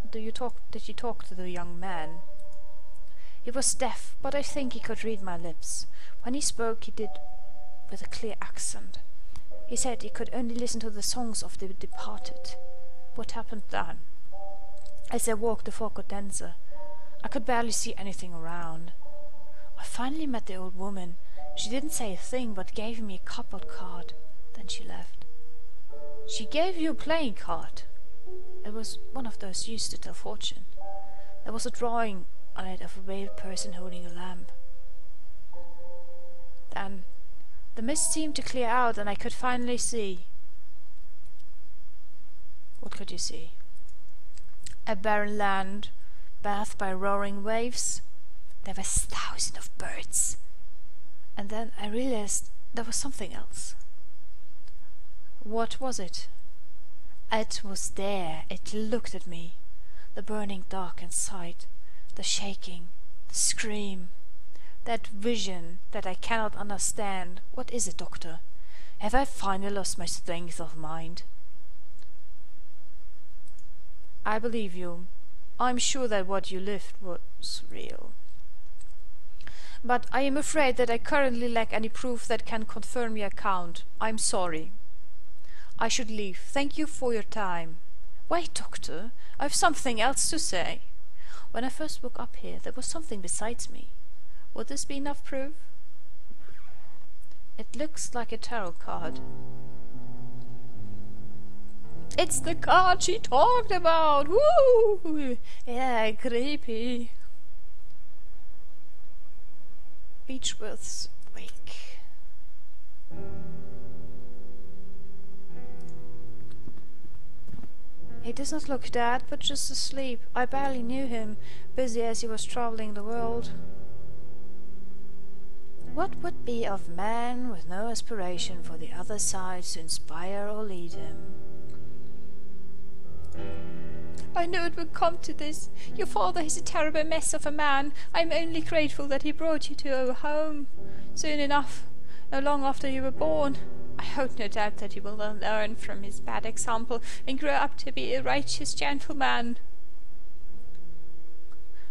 Did you talk to the young man? He was deaf, but I think he could read my lips. When he spoke, he did with a clear accent. He said he could only listen to the songs of the departed. What happened then? As I walked, the fog got denser. I could barely see anything around. I finally met the old woman. She didn't say a thing, but gave me a cupboard card. Then she left. She gave you a playing card? It was one of those used to tell fortune. There was a drawing on it of a veiled person holding a lamp. Then the mist seemed to clear out and I could finally see. What could you see? A barren land, bathed by roaring waves. There were thousands of birds. And then I realized there was something else. What was it? It was there. It looked at me. The burning dark inside, the shaking, the scream, that vision that I cannot understand. What is it, Doctor? Have I finally lost my strength of mind? I believe you. I'm sure that what you lived was real. But I am afraid that I currently lack any proof that can confirm your account. I'm sorry. I should leave. Thank you for your time. Wait, Doctor. I have something else to say. When I first woke up here, there was something besides me. Would this be enough proof? It looks like a tarot card. It's the card she talked about! Woo! Yeah, creepy. Beechworth's Wake. He does not look dead, but just asleep. I barely knew him, busy as he was travelling the world. What would be of man with no aspiration for the other side to inspire or lead him? I knew it would come to this. Your father is a terrible mess of a man. I am only grateful that he brought you to our home soon enough, not long after you were born. I hope no doubt that you will learn from his bad example and grow up to be a righteous gentleman.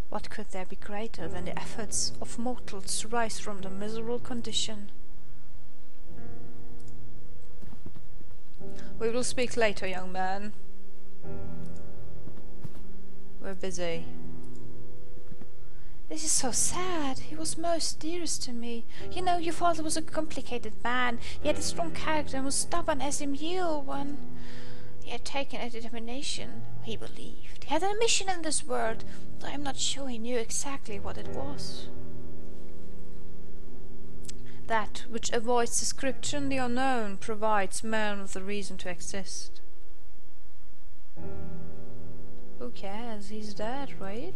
What could there be greater than the efforts of mortals to rise from the miserable condition? We will speak later, young man. We're busy. This is so sad. He was most dearest to me. You know, your father was a complicated man. He had a strong character and was stubborn as a mule one. He had taken a determination, he believed. He had a mission in this world, though I am not sure he knew exactly what it was. That which avoids description, the unknown, provides man with a reason to exist. Who cares? He's dead, right?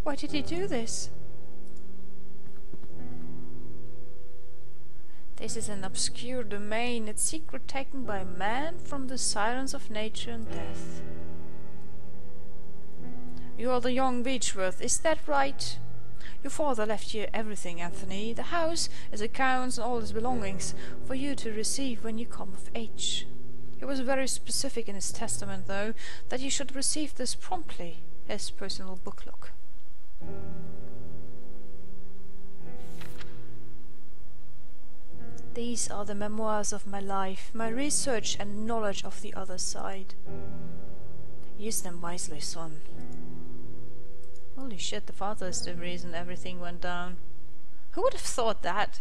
Why did he do this? This is an obscure domain, its secret taken by man from the silence of nature and death. You are the young Beechworth, is that right? Your father left you everything, Anthony. The house, his accounts, and all his belongings, for you to receive when you come of age. He was very specific in his testament, though, that you should receive this promptly, his personal booklook. These are the memoirs of my life, my research and knowledge of the other side. Use them wisely, son. Holy shit, the father is the reason everything went down. Who would have thought that?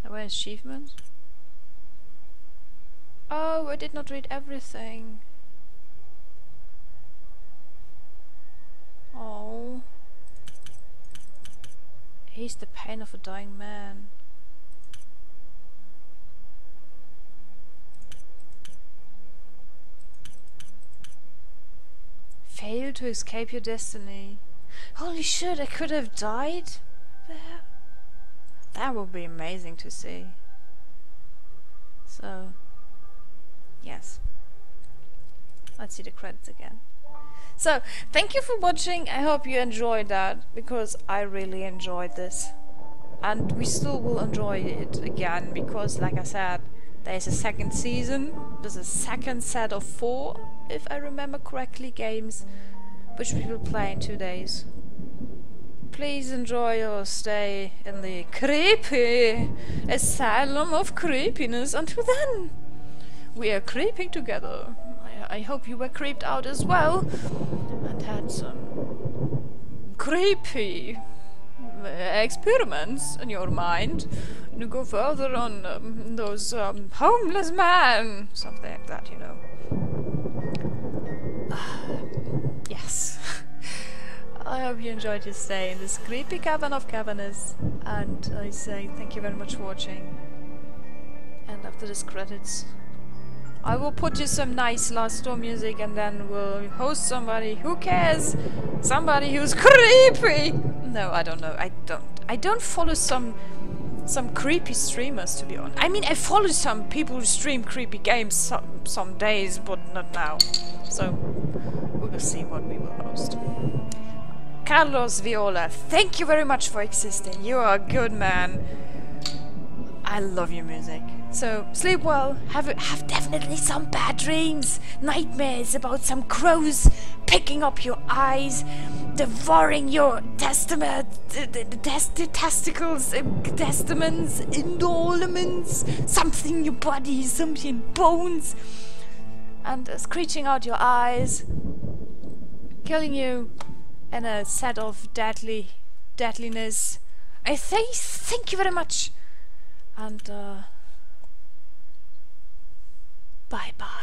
There were achievements? Oh, I did not read everything. Oh. He's the pain of a dying man. Fail to escape your destiny. Holy shit, I could have died there. That would be amazing to see. So, yes. Let's see the credits again. So, thank you for watching. I hope you enjoyed that, because I really enjoyed this. And we still will enjoy it again, because, like I said, there's a second season. There's a second set of 4, if I remember correctly, games, which we will play in 2 days. Please enjoy your stay in the creepy asylum of creepiness. Until then, we are creeping together. I hope you were creeped out as well and had some creepy experiments in your mind to go further on those homeless men, something like that, you know. Yes. I hope you enjoyed your stay in this creepy cavern of cavernous, and I say thank you very much for watching. And after this credits, I will put you some nice Last Storm music, and then we'll host somebody. Who cares? Somebody who's creepy. No, I don't know. I don't follow some creepy streamers, to be honest. I mean, I follow some people who stream creepy games some days, but not now. So we will see what we will host. Carlos Viola, thank you very much for existing. You are a good man. I love your music. So sleep well. Have definitely some bad dreams, nightmares about some crows picking up your eyes, devouring your testaments, indolence, something in your body, something in bones, and screeching out your eyes, killing you in a set of deadliness. I thank you very much, and bye bye.